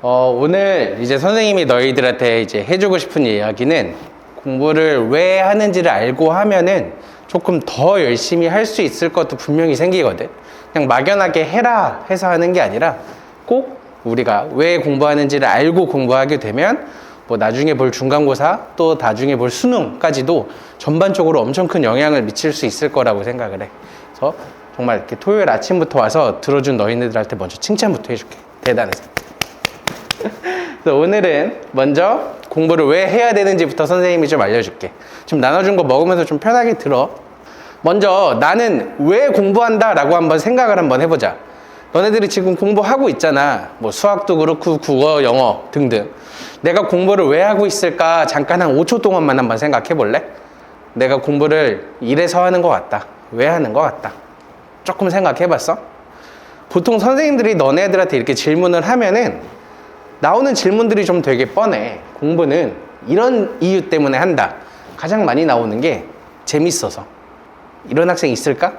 오늘 이제 선생님이 너희들한테 이제 해주고 싶은 이야기는 공부를 왜 하는지를 알고 하면은 조금 더 열심히 할 수 있을 것도 분명히 생기거든. 그냥 막연하게 해라 해서 하는 게 아니라 꼭 우리가 왜 공부하는지를 알고 공부하게 되면 뭐 나중에 볼 중간고사 또 나중에 볼 수능까지도 전반적으로 엄청 큰 영향을 미칠 수 있을 거라고 생각을 해. 그래서 정말 이렇게 토요일 아침부터 와서 들어준 너희들한테 먼저 칭찬부터 해줄게. 대단해서. 그래서 오늘은 먼저 공부를 왜 해야 되는지부터 선생님이 좀 알려줄게. 지금 나눠준 거 먹으면서 좀 편하게 들어. 먼저 나는 왜 공부한다 라고 한번 생각을 한번 해보자. 너네들이 지금 공부하고 있잖아. 뭐 수학도 그렇고 국어, 영어 등등. 내가 공부를 왜 하고 있을까 잠깐 한 5초 동안만 한번 생각해 볼래? 내가 공부를 이래서 하는 것 같다. 왜 하는 것 같다. 조금 생각해 봤어? 보통 선생님들이 너네들한테 이렇게 질문을 하면은 나오는 질문들이 좀 되게 뻔해. 공부는 이런 이유 때문에 한다. 가장 많이 나오는 게 재밌어서. 이런 학생 있을까?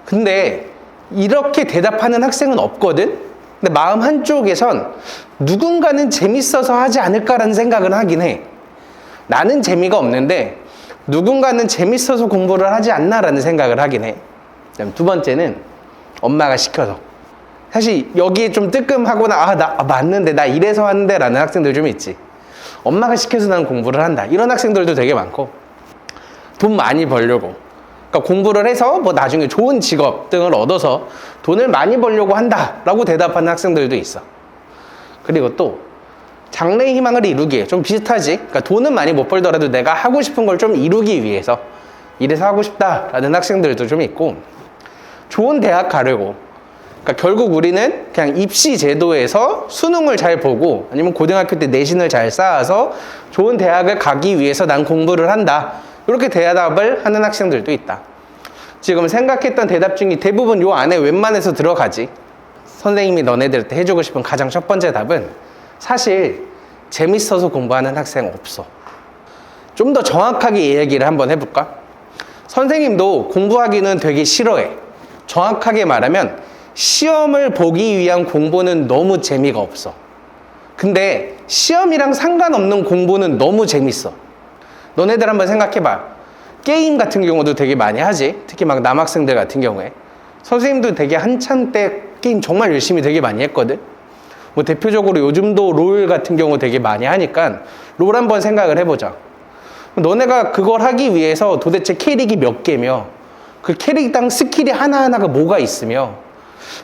근데 이렇게 대답하는 학생은 없거든? 근데 마음 한쪽에선 누군가는 재밌어서 하지 않을까라는 생각을 하긴 해. 나는 재미가 없는데 누군가는 재밌어서 공부를 하지 않나라는 생각을 하긴 해. 그다음 두 번째는 엄마가 시켜서. 사실 여기에 좀 뜨끔하거나 맞는데 나 이래서 하는데 라는 학생들 좀 있지. 엄마가 시켜서 난 공부를 한다. 이런 학생들도 되게 많고 돈 많이 벌려고. 그러니까 공부를 해서 뭐 나중에 좋은 직업 등을 얻어서 돈을 많이 벌려고 한다 라고 대답하는 학생들도 있어. 그리고 또 장래의 희망을 이루기 위해 좀 비슷하지. 그러니까 돈은 많이 못 벌더라도 내가 하고 싶은 걸 좀 이루기 위해서 이래서 하고 싶다 라는 학생들도 좀 있고, 좋은 대학 가려고. 그러니까 결국 우리는 그냥 입시 제도에서 수능을 잘 보고 아니면 고등학교 때 내신을 잘 쌓아서 좋은 대학을 가기 위해서 난 공부를 한다. 이렇게 대답을 하는 학생들도 있다. 지금 생각했던 대답 중에 대부분 요 안에 웬만해서 들어가지. 선생님이 너네들한테 해주고 싶은 가장 첫 번째 답은 사실 재밌어서 공부하는 학생 없어. 좀 더 정확하게 이야기를 한번 해볼까? 선생님도 공부하기는 되게 싫어해. 정확하게 말하면 시험을 보기 위한 공부는 너무 재미가 없어. 근데 시험이랑 상관없는 공부는 너무 재밌어. 너네들 한번 생각해봐. 게임 같은 경우도 되게 많이 하지. 특히 막 남학생들 같은 경우에. 선생님도 되게 한참 때 게임 정말 열심히 되게 많이 했거든. 뭐 대표적으로 요즘도 롤 같은 경우 되게 많이 하니까 롤 한번 생각을 해보자. 너네가 그걸 하기 위해서 도대체 캐릭이 몇 개며 그 캐릭당 스킬이 하나하나가 뭐가 있으며,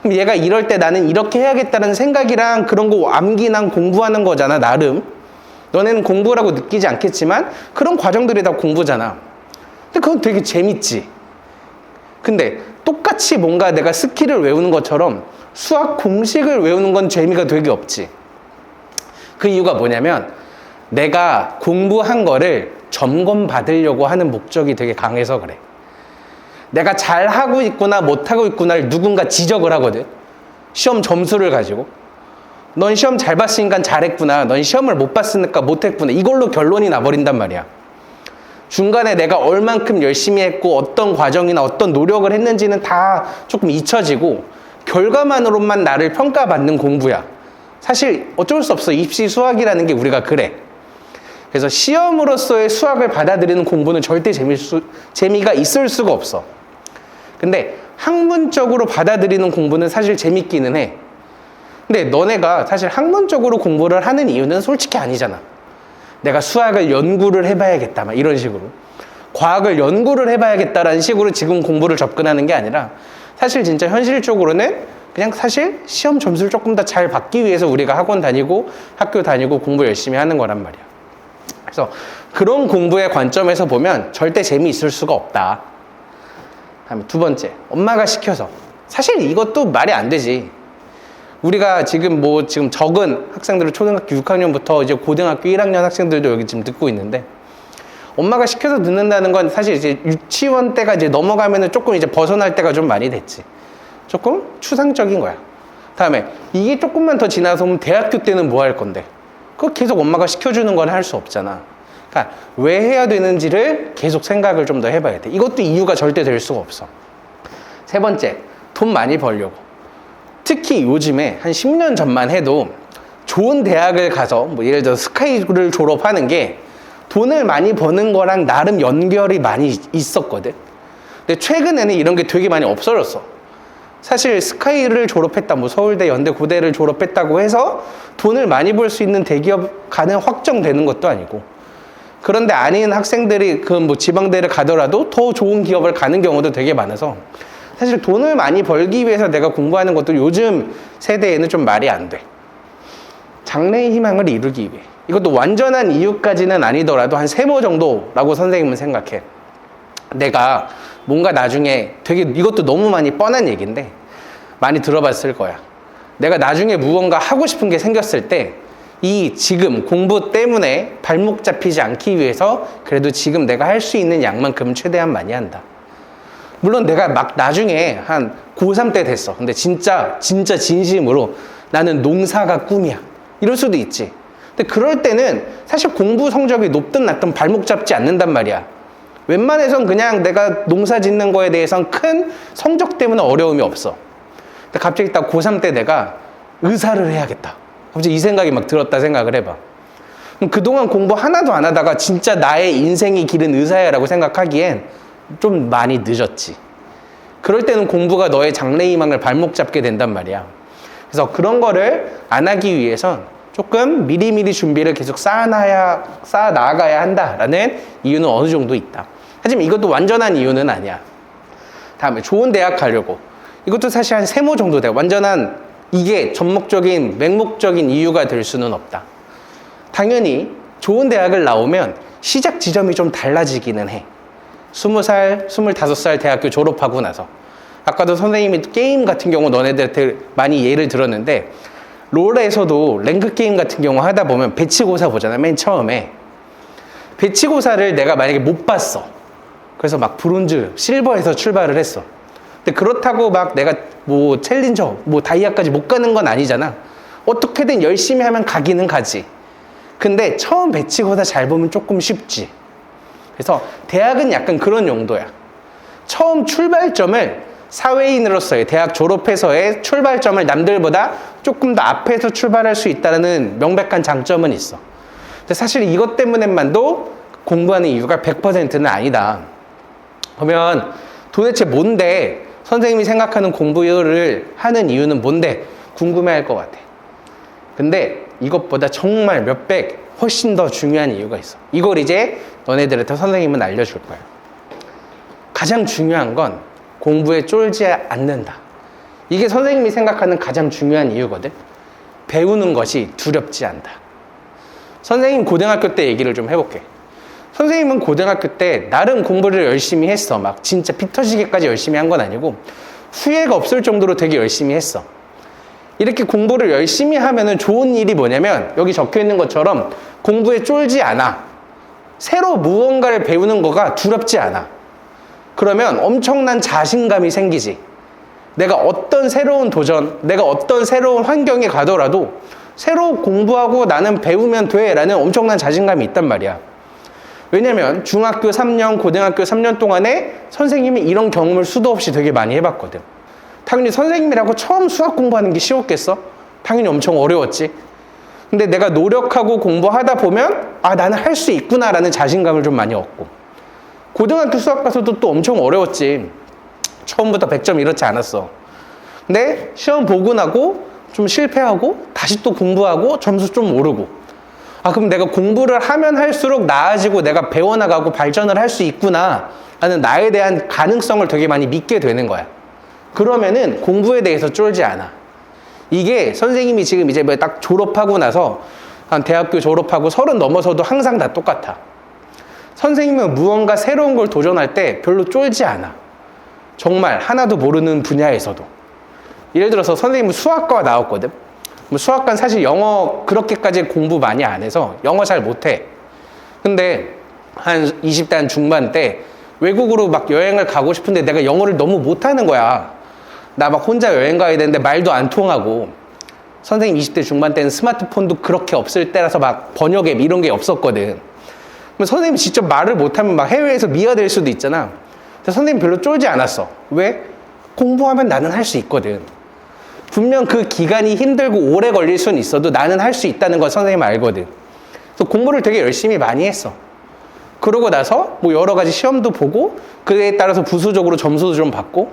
그럼 얘가 이럴 때 나는 이렇게 해야겠다는 생각이랑 그런 거 암기랑 공부하는 거잖아, 나름. 너네는 공부라고 느끼지 않겠지만 그런 과정들이 다 공부잖아. 근데 그건 되게 재밌지. 근데 똑같이 뭔가 내가 스킬을 외우는 것처럼 수학 공식을 외우는 건 재미가 되게 없지. 그 이유가 뭐냐면 내가 공부한 거를 점검받으려고 하는 목적이 되게 강해서 그래. 내가 잘하고 있구나 못하고 있구나를 누군가 지적을 하거든. 시험 점수를 가지고. 넌 시험 잘 봤으니까 잘했구나. 넌 시험을 못 봤으니까 못했구나. 이걸로 결론이 나버린단 말이야. 중간에 내가 얼만큼 열심히 했고 어떤 과정이나 어떤 노력을 했는지는 다 조금 잊혀지고 결과만으로만 나를 평가받는 공부야. 사실 어쩔 수 없어. 입시 수학이라는 게 우리가 그래. 그래서 시험으로서의 수학을 받아들이는 공부는 절대 재미가 있을 수가 없어. 근데 학문적으로 받아들이는 공부는 사실 재밌기는 해. 근데 너네가 사실 학문적으로 공부를 하는 이유는 솔직히 아니잖아. 내가 수학을 연구를 해봐야겠다 막 이런 식으로, 과학을 연구를 해봐야겠다라는 식으로 지금 공부를 접근하는 게 아니라 사실 진짜 현실적으로는 그냥 사실 시험 점수를 조금 더 잘 받기 위해서 우리가 학원 다니고 학교 다니고 공부 열심히 하는 거란 말이야. 그래서 그런 공부의 관점에서 보면 절대 재미있을 수가 없다. 다음에 두 번째, 엄마가 시켜서. 사실 이것도 말이 안 되지. 우리가 지금 지금 적은 학생들을 초등학교 6학년부터 이제 고등학교 1학년 학생들도 여기 지금 듣고 있는데, 엄마가 시켜서 듣는다는 건 사실 이제 유치원 때가 이제 넘어가면은 조금 이제 벗어날 때가 좀 많이 됐지. 조금 추상적인 거야. 다음에 이게 조금만 더 지나서 오면 대학교 때는 뭐 할 건데? 그거 계속 엄마가 시켜주는 건 할 수 없잖아. 그러니까 왜 해야 되는지를 계속 생각을 좀 더 해봐야 돼. 이것도 이유가 절대 될 수가 없어. 세 번째, 돈 많이 벌려고. 특히 요즘에 한 10년 전만 해도 좋은 대학을 가서 뭐 예를 들어 스카이를 졸업하는 게 돈을 많이 버는 거랑 나름 연결이 많이 있었거든. 근데 최근에는 이런 게 되게 많이 없어졌어. 사실 스카이를 졸업했다, 뭐 서울대, 연대, 고대를 졸업했다고 해서 돈을 많이 벌 수 있는 대기업 가는 확정되는 것도 아니고, 그런데 아닌 학생들이 그 뭐 지방대를 가더라도 더 좋은 기업을 가는 경우도 되게 많아서, 사실 돈을 많이 벌기 위해서 내가 공부하는 것도 요즘 세대에는 좀 말이 안 돼. 장래의 희망을 이루기 위해. 이것도 완전한 이유까지는 아니더라도 한 세모 정도라고 선생님은 생각해. 내가 뭔가 나중에 되게, 이것도 너무 많이 뻔한 얘기인데 많이 들어봤을 거야. 내가 나중에 무언가 하고 싶은 게 생겼을 때 이 지금 공부 때문에 발목 잡히지 않기 위해서 그래도 지금 내가 할 수 있는 양만큼은 최대한 많이 한다. 물론 내가 막 나중에 한 고3 때 됐어. 근데 진짜 진심으로 나는 농사가 꿈이야. 이럴 수도 있지. 근데 그럴 때는 사실 공부 성적이 높든 낮든 발목 잡지 않는단 말이야. 웬만해선 그냥 내가 농사 짓는 거에 대해선 큰 성적 때문에 어려움이 없어. 근데 갑자기 딱 고3 때 내가 의사를 해야겠다. 갑자기 이 생각이 막 들었다 생각을 해봐. 그럼 그동안 공부 하나도 안 하다가 진짜 나의 인생의 길은 의사야 라고 생각하기엔 좀 많이 늦었지. 그럴 때는 공부가 너의 장래희망을 발목 잡게 된단 말이야. 그래서 그런 거를 안 하기 위해선 조금 미리미리 준비를 계속 쌓아 나가야 한다라는 이유는 어느 정도 있다. 하지만 이것도 완전한 이유는 아니야. 다음에 좋은 대학 가려고. 이것도 사실 한 세모 정도 돼. 완전한 이게 전목적인 맹목적인 이유가 될 수는 없다. 당연히 좋은 대학을 나오면 시작 지점이 좀 달라지기는 해. 20살, 25살 대학교 졸업하고 나서. 아까도 선생님이 게임 같은 경우 너네들한테 많이 예를 들었는데, 롤에서도 랭크 게임 같은 경우 하다 보면 배치고사 보잖아, 맨 처음에. 배치고사를 내가 만약에 못 봤어. 그래서 막 브론즈, 실버에서 출발을 했어. 근데 그렇다고 막 내가 뭐 챌린저, 뭐 다이아까지 못 가는 건 아니잖아. 어떻게든 열심히 하면 가기는 가지. 근데 처음 배치고사 잘 보면 조금 쉽지. 그래서 대학은 약간 그런 용도야. 처음 출발점을 사회인으로서의 대학 졸업해서의 출발점을 남들보다 조금 더 앞에서 출발할 수 있다는 명백한 장점은 있어. 근데 사실 이것 때문에만도 공부하는 이유가 100%는 아니다. 그러면 도대체 뭔데 선생님이 생각하는 공부를 하는 이유는 뭔데 궁금해할 것 같아. 근데 이것보다 정말 몇백 훨씬 더 중요한 이유가 있어. 이걸 이제 너네들한테 선생님은 알려줄 거야. 가장 중요한 건 공부에 쫄지 않는다. 이게 선생님이 생각하는 가장 중요한 이유거든. 배우는 것이 두렵지 않다. 선생님 고등학교 때 얘기를 좀 해볼게. 선생님은 고등학교 때 나름 공부를 열심히 했어. 막 진짜 피 터지게까지 열심히 한 건 아니고 후회가 없을 정도로 되게 열심히 했어. 이렇게 공부를 열심히 하면은 좋은 일이 뭐냐면 여기 적혀 있는 것처럼 공부에 쫄지 않아. 새로 무언가를 배우는 거가 두렵지 않아. 그러면 엄청난 자신감이 생기지. 내가 어떤 새로운 도전, 내가 어떤 새로운 환경에 가더라도 새로 공부하고 나는 배우면 돼 라는 엄청난 자신감이 있단 말이야. 왜냐면 중학교 3년, 고등학교 3년 동안에 선생님이 이런 경험을 수도 없이 되게 많이 해봤거든. 당연히 선생님이라고 처음 수학 공부하는 게 쉬웠겠어? 당연히 엄청 어려웠지. 근데 내가 노력하고 공부하다 보면 아, 나는 할 수 있구나 라는 자신감을 좀 많이 얻고, 고등학교 수학 가서도 또 엄청 어려웠지. 처음부터 100점 이렇지 않았어. 근데 시험 보고 나고 좀 실패하고 다시 또 공부하고 점수 좀 오르고, 아, 그럼 내가 공부를 하면 할수록 나아지고 내가 배워나가고 발전을 할 수 있구나 라는 나에 대한 가능성을 되게 많이 믿게 되는 거야. 그러면은 공부에 대해서 쫄지 않아. 이게 선생님이 지금 이제 뭐 딱 졸업하고 나서 한 대학교 졸업하고 30 넘어서도 항상 다 똑같아. 선생님은 무언가 새로운 걸 도전할 때 별로 쫄지 않아. 정말 하나도 모르는 분야에서도. 예를 들어서 선생님은 수학과 나왔거든. 수학과는 사실 영어 그렇게까지 공부 많이 안 해서 영어 잘 못해. 근데 한 20대 한 중반 때 외국으로 막 여행을 가고 싶은데 내가 영어를 너무 못하는 거야. 나 막 혼자 여행 가야 되는데 말도 안 통하고. 선생님 20대 중반 때는 스마트폰도 그렇게 없을 때라서 막 번역 앱 이런 게 없었거든. 그럼 선생님이 직접 말을 못하면 막 해외에서 미화될 수도 있잖아. 근데 선생님 별로 쫄지 않았어. 왜? 공부하면 나는 할 수 있거든. 분명 그 기간이 힘들고 오래 걸릴 수는 있어도 나는 할 수 있다는 걸 선생님은 알거든. 그래서 공부를 되게 열심히 많이 했어. 그러고 나서 뭐 여러 가지 시험도 보고 그에 따라서 부수적으로 점수도 좀 받고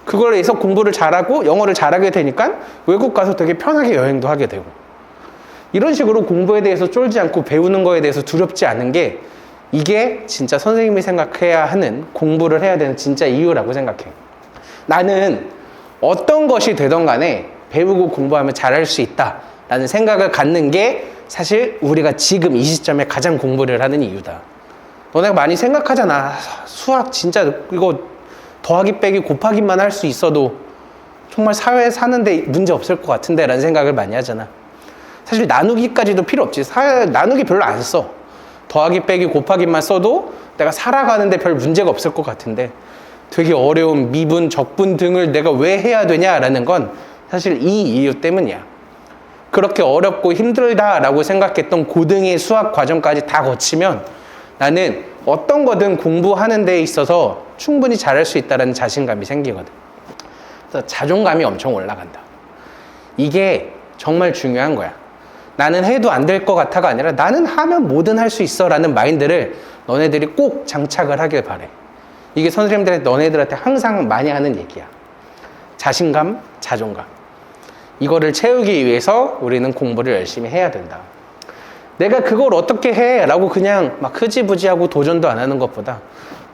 그걸 해서 공부를 잘하고 영어를 잘하게 되니까 외국 가서 되게 편하게 여행도 하게 되고 이런 식으로 공부에 대해서 쫄지 않고 배우는 거에 대해서 두렵지 않은 게 이게 진짜 선생님이 생각해야 하는 공부를 해야 되는 진짜 이유라고 생각해. 나는 어떤 것이 되던 간에 배우고 공부하면 잘할 수 있다라는 생각을 갖는 게 사실 우리가 지금 이 시점에 가장 공부를 하는 이유다. 너네가 많이 생각하잖아. 수학 진짜 이거 더하기 빼기 곱하기만 할 수 있어도 정말 사회에 사는데 문제 없을 것 같은데 라는 생각을 많이 하잖아. 사실 나누기까지도 필요 없지. 나누기 별로 안 써. 더하기 빼기 곱하기만 써도 내가 살아가는데 별 문제가 없을 것 같은데 되게 어려운 미분, 적분 등을 내가 왜 해야 되냐라는 건 사실 이 이유 때문이야. 그렇게 어렵고 힘들다라고 생각했던 고등의 수학 과정까지 다 거치면 나는 어떤 거든 공부하는 데 있어서 충분히 잘할 수 있다는 자신감이 생기거든. 그래서 자존감이 엄청 올라간다. 이게 정말 중요한 거야. 나는 해도 안 될 것 같아가 아니라 나는 하면 뭐든 할 수 있어 라는 마인드를 너네들이 꼭 장착을 하길 바래. 이게 선생님들한테 너네들한테 항상 많이 하는 얘기야. 자신감, 자존감. 이거를 채우기 위해서 우리는 공부를 열심히 해야 된다. 내가 그걸 어떻게 해? 라고 그냥 막 흐지부지하고 도전도 안 하는 것보다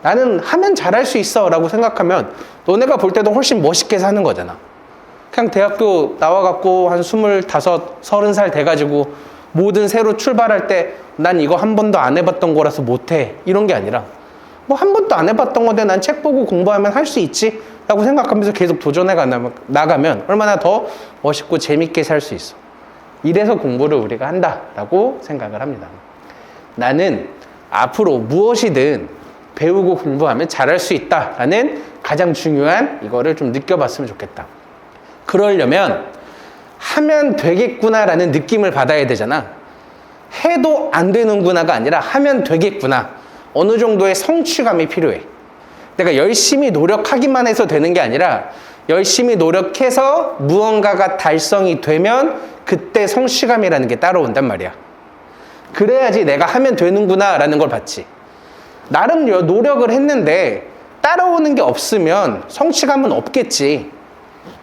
나는 하면 잘할 수 있어 라고 생각하면 너네가 볼 때도 훨씬 멋있게 사는 거잖아. 그냥 대학교 나와갖고 한 25, 30살 돼가지고 뭐든 새로 출발할 때 난 이거 한 번도 안 해봤던 거라서 못해 이런 게 아니라 뭐 한 번도 안 해봤던 건데 난 책 보고 공부하면 할 수 있지 라고 생각하면서 계속 도전해 나가면 얼마나 더 멋있고 재밌게 살 수 있어. 이래서 공부를 우리가 한다라고 생각을 합니다. 나는 앞으로 무엇이든 배우고 공부하면 잘할 수 있다라는 가장 중요한 이거를 좀 느껴봤으면 좋겠다. 그러려면 하면 되겠구나라는 느낌을 받아야 되잖아. 해도 안 되는구나가 아니라 하면 되겠구나. 어느 정도의 성취감이 필요해. 내가 열심히 노력하기만 해서 되는 게 아니라 열심히 노력해서 무언가가 달성이 되면 그때 성취감이라는 게 따라온단 말이야. 그래야지 내가 하면 되는구나 라는 걸 봤지. 나름 노력을 했는데 따라오는 게 없으면 성취감은 없겠지.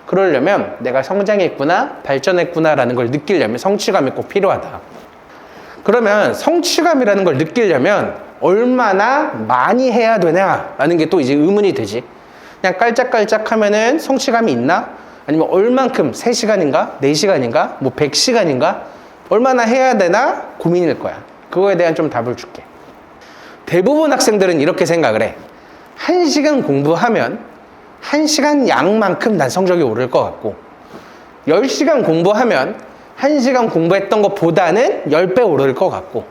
그러려면 내가 성장했구나, 발전했구나 라는 걸 느끼려면 성취감이 꼭 필요하다. 그러면 성취감이라는 걸 느끼려면 얼마나 많이 해야 되냐라는 게 또 이제 의문이 되지. 그냥 깔짝깔짝 하면은 성취감이 있나? 아니면 얼만큼 3시간인가? 4시간인가? 뭐 100시간인가? 얼마나 해야 되나? 고민일 거야. 그거에 대한 좀 답을 줄게. 대부분 학생들은 이렇게 생각을 해. 1시간 공부하면 1시간 양만큼 난 성적이 오를 것 같고 10시간 공부하면 1시간 공부했던 것보다는 10배 오를 것 같고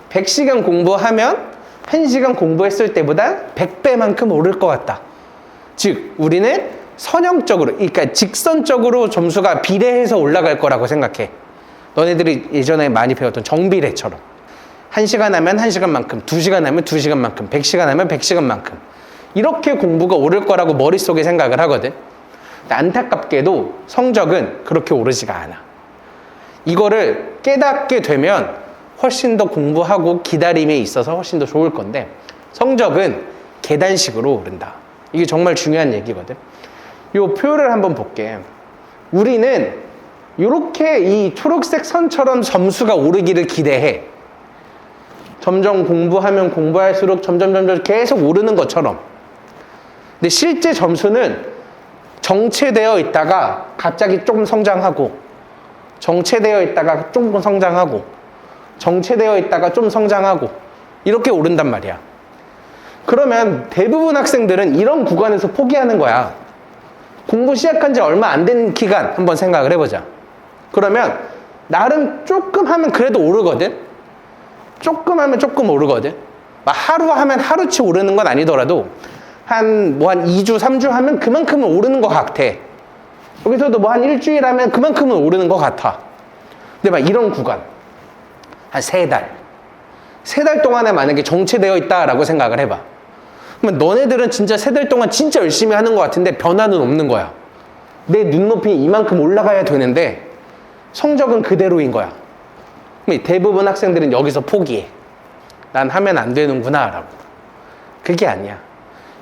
100시간 공부하면 1시간 공부했을 때보다 100배만큼 오를 것 같다. 즉 우리는 선형적으로, 그러니까 직선적으로 점수가 비례해서 올라갈 거라고 생각해. 너네들이 예전에 많이 배웠던 정비례처럼 1시간 하면 1시간만큼, 2시간 하면 2시간만큼, 100시간 하면 100시간만큼 이렇게 공부가 오를 거라고 머릿속에 생각을 하거든. 안타깝게도 성적은 그렇게 오르지가 않아. 이거를 깨닫게 되면 훨씬 더 공부하고 기다림에 있어서 훨씬 더 좋을 건데 성적은 계단식으로 오른다. 이게 정말 중요한 얘기거든. 이 표를 한번 볼게. 우리는 이렇게 이 초록색 선처럼 점수가 오르기를 기대해. 점점 공부하면 공부할수록 점점 계속 오르는 것처럼. 근데 실제 점수는 정체되어 있다가 갑자기 조금 성장하고 정체되어 있다가 조금 성장하고 정체되어 있다가 좀 성장하고 이렇게 오른단 말이야. 그러면 대부분 학생들은 이런 구간에서 포기하는 거야. 공부 시작한 지 얼마 안 된 기간 한번 생각을 해보자. 그러면 나름 조금 하면 그래도 오르거든. 조금 하면 조금 오르거든. 막 하루 하면 하루치 오르는 건 아니더라도 한 2주, 3주 하면 그만큼은 오르는 것 같아. 여기서도 뭐 한 일주일 하면 그만큼은 오르는 것 같아. 근데 막 이런 구간 한 3달 3달 동안에 만약에 정체되어 있다라고 생각을 해봐. 그러면 너네들은 진짜 3달 동안 진짜 열심히 하는 것 같은데 변화는 없는 거야. 내 눈높이 이만큼 올라가야 되는데 성적은 그대로인 거야. 그럼 대부분 학생들은 여기서 포기해. 난 하면 안 되는구나 라고. 그게 아니야.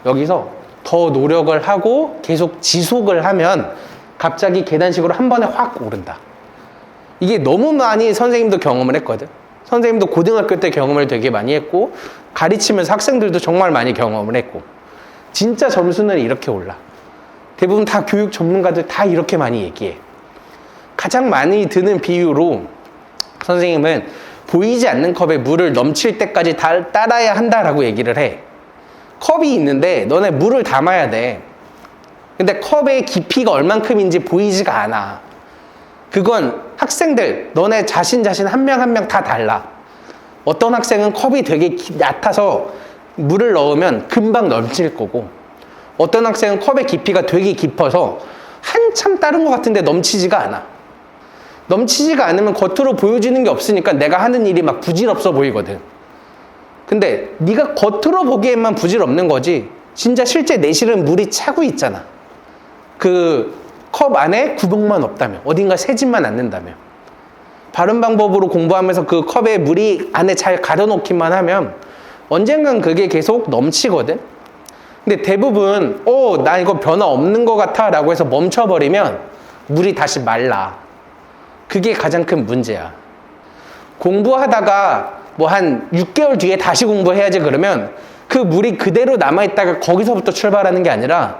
여기서 더 노력을 하고 계속 지속을 하면 갑자기 계단식으로 한 번에 확 오른다. 이게 너무 많이 선생님도 경험을 했거든. 선생님도 고등학교 때 경험을 되게 많이 했고 가르치면서 학생들도 정말 많이 경험을 했고 진짜 점수는 이렇게 올라. 대부분 다 교육 전문가들 다 이렇게 많이 얘기해. 가장 많이 드는 비유로 선생님은 보이지 않는 컵에 물을 넘칠 때까지 따라야 한다라고 얘기를 해. 컵이 있는데 너네 물을 담아야 돼. 근데 컵의 깊이가 얼만큼인지 보이지가 않아. 그건 학생들, 너네 자신 한 명 한 명 다 달라. 어떤 학생은 컵이 되게 얕아서 물을 넣으면 금방 넘칠 거고 어떤 학생은 컵의 깊이가 되게 깊어서 한참 따른 것 같은데 넘치지가 않아. 넘치지가 않으면 겉으로 보여지는 게 없으니까 내가 하는 일이 막 부질없어 보이거든. 근데 네가 겉으로 보기에만 부질없는 거지 진짜 실제 내실은 물이 차고 있잖아. 그 컵 안에 구멍만 없다며, 어딘가 새지만 않는다며. 바른 방법으로 공부하면서 그 컵에 물이 안에 잘 가려놓기만 하면 언젠간 그게 계속 넘치거든. 근데 대부분 나 이거 변화 없는 것 같아 라고 해서 멈춰버리면 물이 다시 말라. 그게 가장 큰 문제야. 공부하다가 뭐 한 6개월 뒤에 다시 공부해야지 그러면 그 물이 그대로 남아있다가 거기서부터 출발하는 게 아니라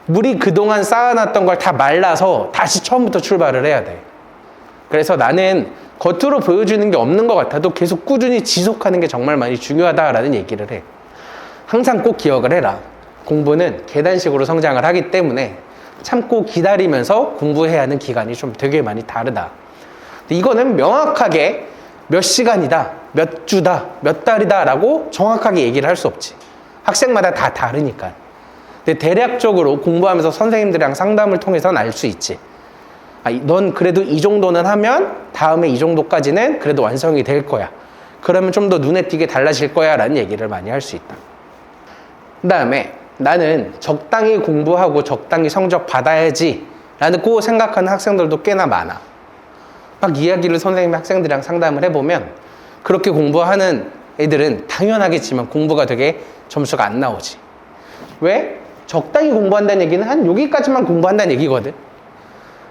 물이 그동안 쌓아놨던 걸 다 말라서 다시 처음부터 출발을 해야 돼. 그래서 나는 겉으로 보여주는 게 없는 것 같아도 계속 꾸준히 지속하는 게 정말 많이 중요하다라는 얘기를 해. 항상 꼭 기억을 해라. 공부는 계단식으로 성장을 하기 때문에 참고 기다리면서 공부해야 하는 기간이 좀 되게 많이 다르다. 이거는 명확하게 몇 시간이다, 몇 주다, 몇 달이다 라고 정확하게 얘기를 할 수 없지. 학생마다 다 다르니까. 근데 대략적으로 공부하면서 선생님들이랑 상담을 통해서는 알 수 있지. 넌 그래도 이 정도는 하면 다음에 이 정도까지는 그래도 완성이 될 거야. 그러면 좀 더 눈에 띄게 달라질 거야 라는 얘기를 많이 할 수 있다. 그 다음에 나는 적당히 공부하고 적당히 성적 받아야지 라는 꼭 생각하는 학생들도 꽤나 많아. 막 이야기를 선생님이 학생들이랑 상담을 해보면 그렇게 공부하는 애들은 당연하겠지만 공부가 되게 점수가 안 나오지. 왜? 적당히 공부한다는 얘기는 한 여기까지만 공부한다는 얘기거든.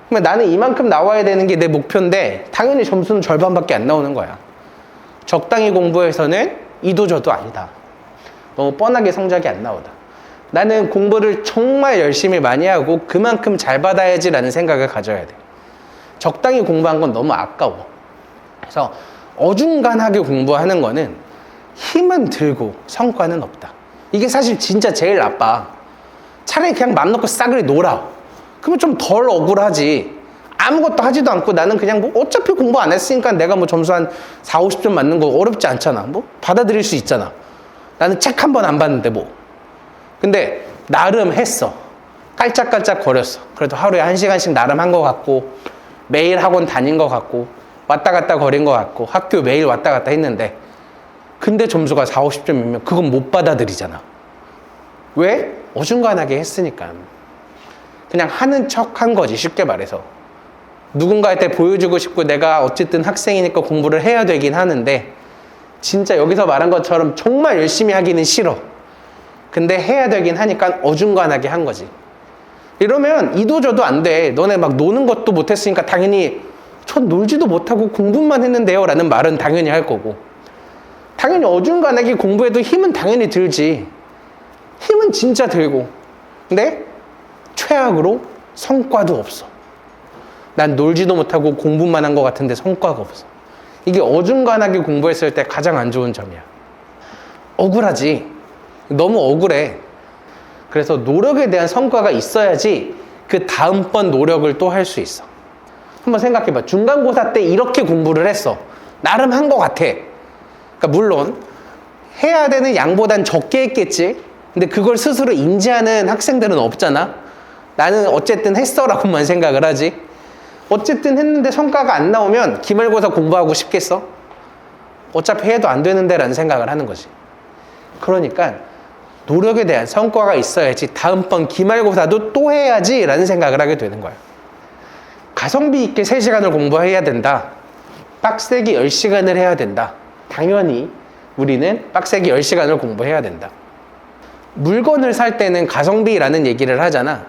그러면 나는 이만큼 나와야 되는 게 내 목표인데 당연히 점수는 절반밖에 안 나오는 거야. 적당히 공부해서는 이도저도 아니다. 너무 뻔하게 성적이 안 나오다. 나는 공부를 정말 열심히 많이 하고 그만큼 잘 받아야지라는 생각을 가져야 돼. 적당히 공부한 건 너무 아까워. 그래서 어중간하게 공부하는 거는 힘은 들고 성과는 없다. 이게 사실 진짜 제일 나빠. 차라리 그냥 맘 놓고 싸그리 놀아. 그러면 좀 덜 억울하지. 아무것도 하지도 않고 나는 그냥 뭐 어차피 공부 안 했으니까 내가 뭐 점수 한 4, 50점 맞는 거 어렵지 않잖아. 뭐 받아들일 수 있잖아. 나는 책 한 번 안 봤는데 뭐. 근데 나름 했어. 깔짝깔짝 거렸어. 그래도 하루에 1시간씩 나름 한 거 같고 매일 학원 다닌 거 같고 왔다 갔다 거린 거 같고 학교 매일 왔다 갔다 했는데 근데 점수가 4, 50점이면 그건 못 받아들이잖아. 왜? 어중간하게 했으니까. 그냥 하는 척 한 거지, 쉽게 말해서. 누군가한테 보여주고 싶고 내가 어쨌든 학생이니까 공부를 해야 되긴 하는데 진짜 여기서 말한 것처럼 정말 열심히 하기는 싫어. 근데 해야 되긴 하니까 어중간하게 한 거지. 이러면 이도저도 안 돼. 너네 막 노는 것도 못했으니까 당연히 전 놀지도 못하고 공부만 했는데요 라는 말은 당연히 할 거고 당연히 어중간하게 공부해도 힘은 당연히 들지. 힘은 진짜 들고 근데 최악으로 성과도 없어. 난 놀지도 못하고 공부만 한 것 같은데 성과가 없어. 이게 어중간하게 공부했을 때 가장 안 좋은 점이야. 억울하지. 너무 억울해. 그래서 노력에 대한 성과가 있어야지 그 다음번 노력을 또 할 수 있어. 한번 생각해봐. 중간고사 때 이렇게 공부를 했어. 나름 한 것 같아. 그러니까 물론 해야 되는 양보단 적게 했겠지. 근데 그걸 스스로 인지하는 학생들은 없잖아. 나는 어쨌든 했어라고만 생각을 하지. 어쨌든 했는데 성과가 안 나오면 기말고사 공부하고 싶겠어? 어차피 해도 안 되는데 라는 생각을 하는 거지. 그러니까 노력에 대한 성과가 있어야지 다음번 기말고사도 또 해야지 라는 생각을 하게 되는 거야. 가성비 있게 3시간을 공부해야 된다. 빡세게 10시간을 해야 된다. 당연히 우리는 빡세게 10시간을 공부해야 된다. 물건을 살 때는 가성비라는 얘기를 하잖아.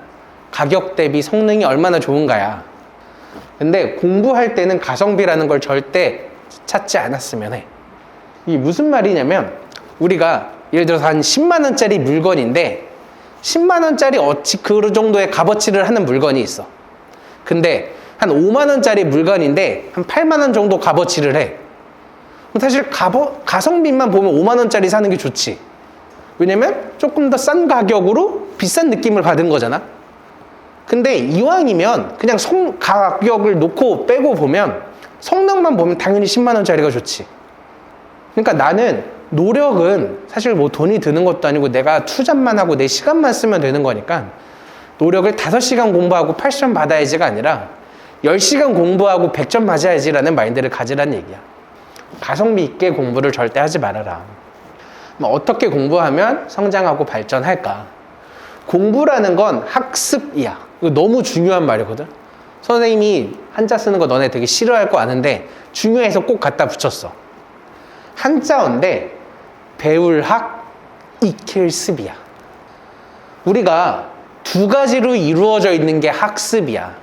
가격 대비 성능이 얼마나 좋은가야. 근데 공부할 때는 가성비라는 걸 절대 찾지 않았으면 해. 이게 무슨 말이냐면 우리가 예를 들어서 한 10만 원짜리 물건인데 10만 원짜리 그 정도의 값어치를 하는 물건이 있어. 근데 한 5만 원짜리 물건인데 한 8만 원 정도 값어치를 해. 사실 가성비만 보면 5만 원짜리 사는 게 좋지. 왜냐면 조금 더 싼 가격으로 비싼 느낌을 받은 거잖아. 근데 이왕이면 그냥 가격을 놓고 빼고 보면 성능만 보면 당연히 10만 원짜리가 좋지. 그러니까 나는 노력은 사실 뭐 돈이 드는 것도 아니고 내가 투잡만 하고 내 시간만 쓰면 되는 거니까 노력을 5시간 공부하고 80점 받아야지가 아니라 10시간 공부하고 100점 맞아야지라는 마인드를 가지라는 얘기야. 가성비 있게 공부를 절대 하지 말아라. 어떻게 공부하면 성장하고 발전할까? 공부라는 건 학습이야. 이거 너무 중요한 말이거든. 선생님이 한자 쓰는 거 너네 되게 싫어할 거 아는데 중요해서 꼭 갖다 붙였어. 한자어인데 배울 학, 익힐 습이야. 우리가 두 가지로 이루어져 있는 게 학습이야.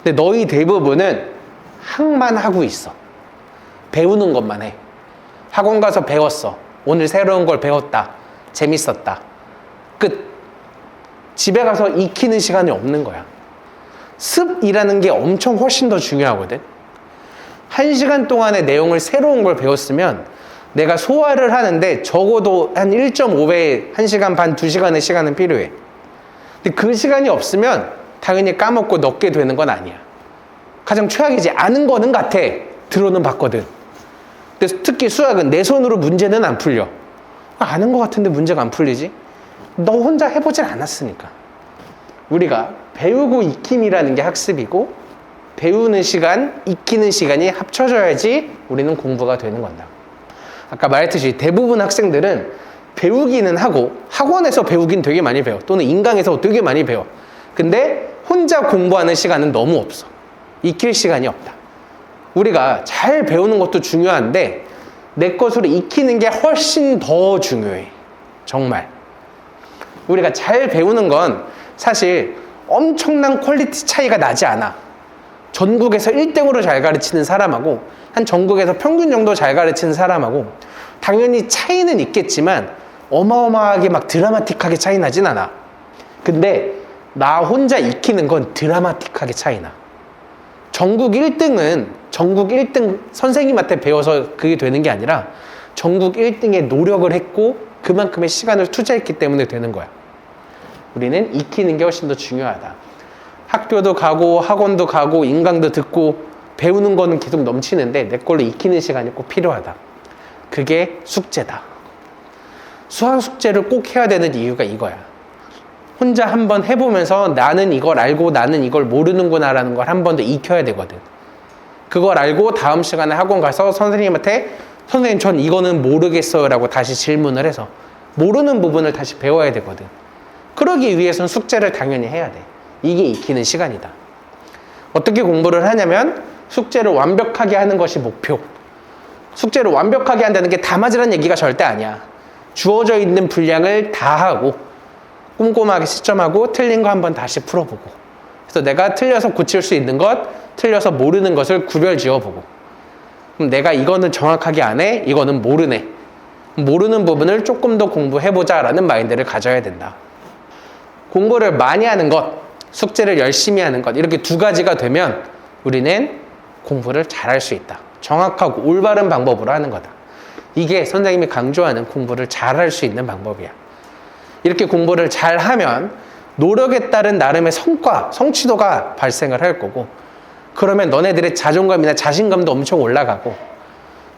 근데 너희 대부분은 학만 하고 있어. 배우는 것만 해. 학원 가서 배웠어. 오늘 새로운 걸 배웠다. 재밌었다. 끝. 집에 가서 익히는 시간이 없는 거야. 습이라는 게 엄청 훨씬 더 중요하거든. 1시간 동안의 내용을 새로운 걸 배웠으면 내가 소화를 하는데 적어도 한 1.5배, 1시간 반, 2시간의 시간은 필요해. 근데 그 시간이 없으면 당연히 까먹고 넣게 되는 건 아니야. 가장 최악이지. 아는 거는 같아. 들어는 봤거든. 근데 특히 수학은 내 손으로 문제는 안 풀려. 아는 거 같은데 문제가 안 풀리지? 너 혼자 해보질 않았으니까. 우리가 배우고 익힘이라는 게 학습이고 배우는 시간, 익히는 시간이 합쳐져야지 우리는 공부가 되는 건다. 아까 말했듯이 대부분 학생들은 배우기는 하고 학원에서 배우긴 되게 많이 배워. 또는 인강에서 되게 많이 배워. 근데 혼자 공부하는 시간은 너무 없어. 익힐 시간이 없다. 우리가 잘 배우는 것도 중요한데 내 것으로 익히는 게 훨씬 더 중요해. 정말. 우리가 잘 배우는 건 사실 엄청난 퀄리티 차이가 나지 않아. 전국에서 1등으로 잘 가르치는 사람하고 한 전국에서 평균 정도 잘 가르치는 사람하고 당연히 차이는 있겠지만 어마어마하게 막 드라마틱하게 차이 나진 않아. 근데 나 혼자 익히는 건 드라마틱하게 차이 나. 전국 1등은 전국 1등 선생님한테 배워서 그게 되는 게 아니라 전국 1등의 노력을 했고 그만큼의 시간을 투자했기 때문에 되는 거야. 우리는 익히는 게 훨씬 더 중요하다. 학교도 가고 학원도 가고 인강도 듣고 배우는 거는 계속 넘치는데 내 걸로 익히는 시간이 꼭 필요하다. 그게 숙제다. 수학 숙제를 꼭 해야 되는 이유가 이거야. 혼자 한번 해보면서 나는 이걸 알고 나는 이걸 모르는구나 라는 걸 한 번 더 익혀야 되거든. 그걸 알고 다음 시간에 학원 가서 선생님한테 선생님 전 이거는 모르겠어요 라고 다시 질문을 해서 모르는 부분을 다시 배워야 되거든. 그러기 위해서는 숙제를 당연히 해야 돼. 이게 익히는 시간이다. 어떻게 공부를 하냐면 숙제를 완벽하게 하는 것이 목표. 숙제를 완벽하게 한다는 게 다 맞으라는 얘기가 절대 아니야. 주어져 있는 분량을 다 하고 꼼꼼하게 시점하고 틀린 거 한번 다시 풀어보고 그래서 내가 틀려서 고칠 수 있는 것, 틀려서 모르는 것을 구별 지어보고 그럼 내가 이거는 정확하게 안 해, 이거는 모르네. 모르는 부분을 조금 더 공부해보자 라는 마인드를 가져야 된다. 공부를 많이 하는 것, 숙제를 열심히 하는 것 이렇게 두 가지가 되면 우리는 공부를 잘할 수 있다. 정확하고 올바른 방법으로 하는 거다. 이게 선생님이 강조하는 공부를 잘할 수 있는 방법이야. 이렇게 공부를 잘하면 노력에 따른 나름의 성과, 성취도가 발생을 할 거고 그러면 너네들의 자존감이나 자신감도 엄청 올라가고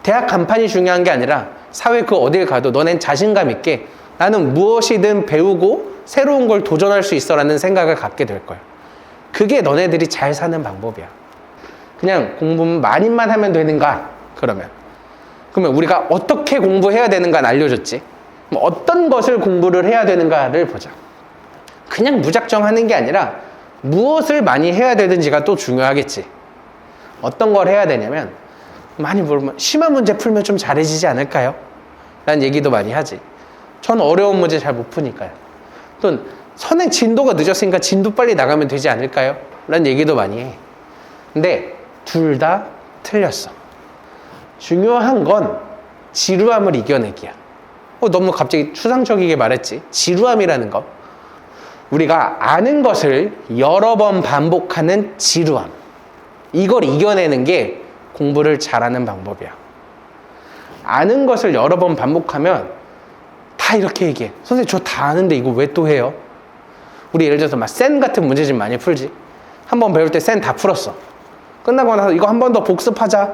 대학 간판이 중요한 게 아니라 사회 그 어딜 가도 너넨 자신감 있게 나는 무엇이든 배우고 새로운 걸 도전할 수 있어라는 생각을 갖게 될 거야. 그게 너네들이 잘 사는 방법이야. 그냥 공부만 많이만 하면 되는가? 그러면 우리가 어떻게 공부해야 되는가 알려줬지. 어떤 것을 공부를 해야 되는가를 보자. 그냥 무작정 하는 게 아니라 무엇을 많이 해야 되는지가 또 중요하겠지. 어떤 걸 해야 되냐면, 많이 물으면 심한 문제 풀면 좀 잘해지지 않을까요? 라는 얘기도 많이 하지. 전 어려운 문제 잘 못 푸니까요. 또 선행 진도가 늦었으니까 진도 빨리 나가면 되지 않을까요? 라는 얘기도 많이 해. 근데 둘 다 틀렸어. 중요한 건 지루함을 이겨내기야. 너무 갑자기 추상적이게 말했지. 지루함이라는 거. 우리가 아는 것을 여러 번 반복하는 지루함. 이걸 이겨내는 게 공부를 잘하는 방법이야. 아는 것을 여러 번 반복하면 다 이렇게 얘기해. 선생님, 저 다 아는데 이거 왜 또 해요? 우리 예를 들어서 막 센 같은 문제집 많이 풀지. 한 번 배울 때 센 다 풀었어. 끝나고 나서 이거 한 번 더 복습하자.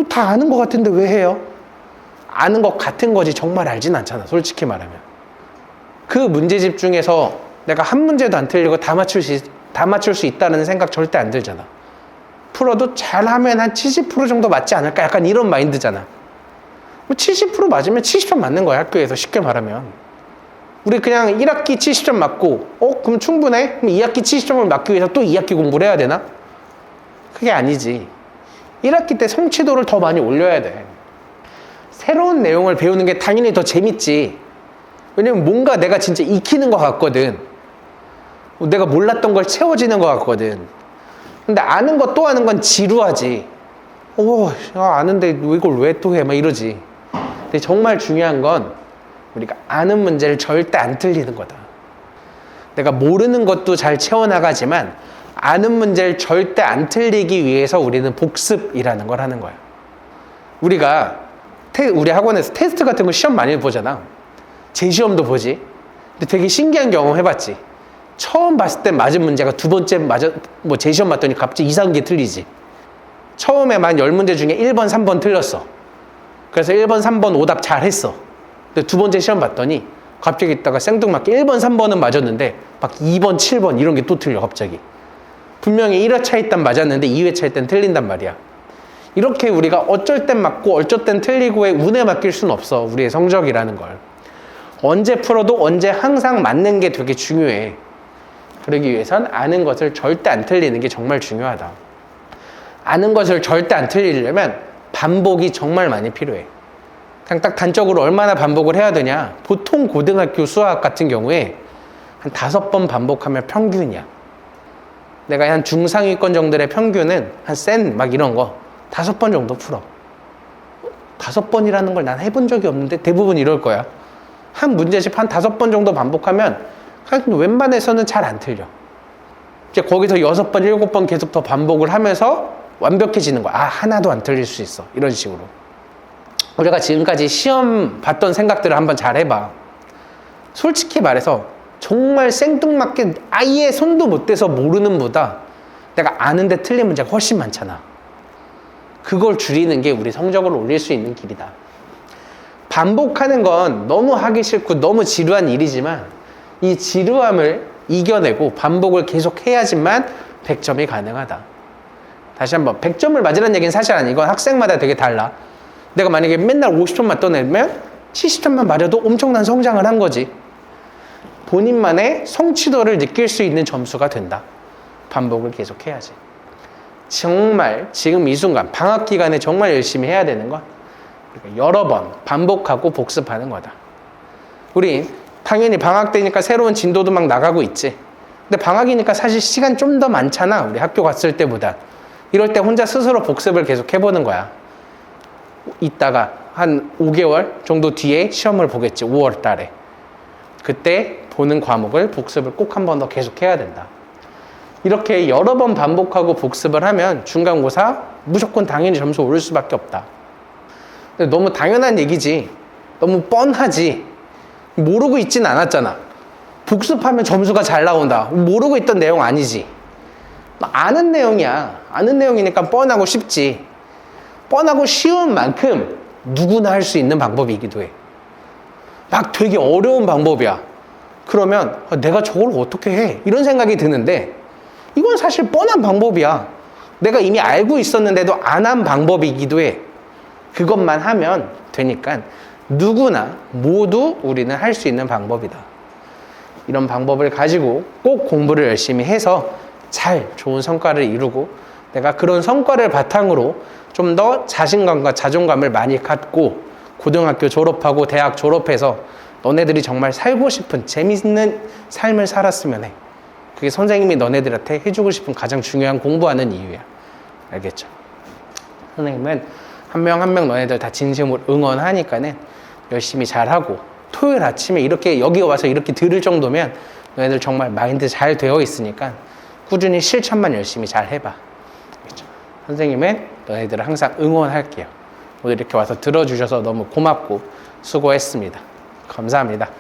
다 아는 것 같은데 왜 해요? 아는 것 같은 거지 정말 알진 않잖아, 솔직히 말하면. 그 문제집 중에서 내가 한 문제도 안 틀리고 다 맞출 수 있다는 생각 절대 안 들잖아. 풀어도 잘하면 한 70% 정도 맞지 않을까? 약간 이런 마인드잖아. 70% 맞으면 70점 맞는 거야, 학교에서. 쉽게 말하면. 우리 그냥 1학기 70점 맞고 그럼 충분해? 그럼 2학기 70점을 맞기 위해서 또 2학기 공부를 해야 되나? 그게 아니지. 1학기 때 성취도를 더 많이 올려야 돼. 새로운 내용을 배우는 게 당연히 더 재밌지. 왜냐면 뭔가 내가 진짜 익히는 것 같거든. 내가 몰랐던 걸 채워지는 것 같거든. 근데 아는 것 또 아는 건 지루하지. 아는데 이걸 왜 또 해? 막 이러지. 근데 정말 중요한 건 우리가 아는 문제를 절대 안 틀리는 거다. 내가 모르는 것도 잘 채워나가지만 아는 문제를 절대 안 틀리기 위해서 우리는 복습이라는 걸 하는 거야. 우리가 우리 학원에서 테스트 같은 거 시험 많이 보잖아. 재시험도 보지. 근데 되게 신기한 경험 해봤지. 처음 봤을 때 맞은 문제가 두 번째 재시험 봤더니 갑자기 이상한 게 틀리지. 처음에 만 10문제 중에 1번, 3번 틀렸어. 그래서 1번, 3번 오답 잘했어. 근데 두 번째 시험 봤더니 갑자기 있다가 생뚱맞게 1번, 3번은 맞았는데 막 2번, 7번 이런 게 또 틀려, 갑자기. 분명히 1회차 땐 맞았는데 2회차 땐 틀린단 말이야. 이렇게 우리가 어쩔 땐 맞고 어쩔 땐 틀리고의 운에 맡길 수는 없어, 우리의 성적이라는 걸. 언제 풀어도 언제 항상 맞는 게 되게 중요해. 그러기 위해선 아는 것을 절대 안 틀리는 게 정말 중요하다. 아는 것을 절대 안 틀리려면 반복이 정말 많이 필요해. 그냥 딱 단적으로 얼마나 반복을 해야 되냐. 보통 고등학교 수학 같은 경우에 한 5번 반복하면 평균이야. 내가 한 중상위권 정도의 평균은 한 센 막 이런 거 5번 정도 풀어. 5번이라는 걸 난 해본 적이 없는데 대부분 이럴 거야. 한 문제집 한 5번 정도 반복하면 웬만해서는 잘 안 틀려. 이제 거기서 6번, 7번 계속 더 반복을 하면서 완벽해지는 거야. 하나도 안 틀릴 수 있어. 이런 식으로. 우리가 지금까지 시험 봤던 생각들을 한번 잘 해봐. 솔직히 말해서 정말 생뚱맞게 아예 손도 못 대서 모르는 보다 내가 아는데 틀린 문제가 훨씬 많잖아. 그걸 줄이는 게 우리 성적을 올릴 수 있는 길이다. 반복하는 건 너무 하기 싫고 너무 지루한 일이지만 이 지루함을 이겨내고 반복을 계속 해야지만 100점이 가능하다. 다시 한번 100점을 맞으라는 얘기는 사실 아니고 학생마다 되게 달라. 내가 만약에 맨날 50점 맞던 애면 70점만 맞아도 엄청난 성장을 한 거지. 본인만의 성취도를 느낄 수 있는 점수가 된다. 반복을 계속 해야지. 정말 지금 이 순간 방학 기간에 정말 열심히 해야 되는 건 여러 번 반복하고 복습하는 거다. 우리 당연히 방학 때니까 새로운 진도도 막 나가고 있지. 근데 방학이니까 사실 시간 좀 더 많잖아, 우리 학교 갔을 때보다. 이럴 때 혼자 스스로 복습을 계속 해보는 거야. 이따가 한 5개월 정도 뒤에 시험을 보겠지, 5월 달에. 그때 보는 과목을 복습을 꼭 한 번 더 계속 해야 된다. 이렇게 여러 번 반복하고 복습을 하면 중간고사 무조건 당연히 점수 오를 수밖에 없다. 근데 너무 당연한 얘기지. 너무 뻔하지. 모르고 있진 않았잖아. 복습하면 점수가 잘 나온다. 모르고 있던 내용 아니지. 아는 내용이야. 아는 내용이니까 뻔하고 쉽지. 뻔하고 쉬운 만큼 누구나 할 수 있는 방법이기도 해. 막 되게 어려운 방법이야. 그러면 내가 저걸 어떻게 해? 이런 생각이 드는데 이건 사실 뻔한 방법이야. 내가 이미 알고 있었는데도 안 한 방법이기도 해. 그것만 하면 되니까 누구나 모두 우리는 할 수 있는 방법이다. 이런 방법을 가지고 꼭 공부를 열심히 해서 잘 좋은 성과를 이루고 내가 그런 성과를 바탕으로 좀 더 자신감과 자존감을 많이 갖고 고등학교 졸업하고 대학 졸업해서 너네들이 정말 살고 싶은 재밌는 삶을 살았으면 해. 그게 선생님이 너네들한테 해주고 싶은 가장 중요한 공부하는 이유야. 알겠죠? 선생님은 한 명 한 명 너네들 다 진심으로 응원하니까는 열심히 잘하고 토요일 아침에 이렇게 여기 와서 이렇게 들을 정도면 너네들 정말 마인드 잘 되어 있으니까 꾸준히 실천만 열심히 잘 해봐. 알겠죠? 선생님은 너네들을 항상 응원할게요. 오늘 이렇게 와서 들어주셔서 너무 고맙고 수고했습니다. 감사합니다.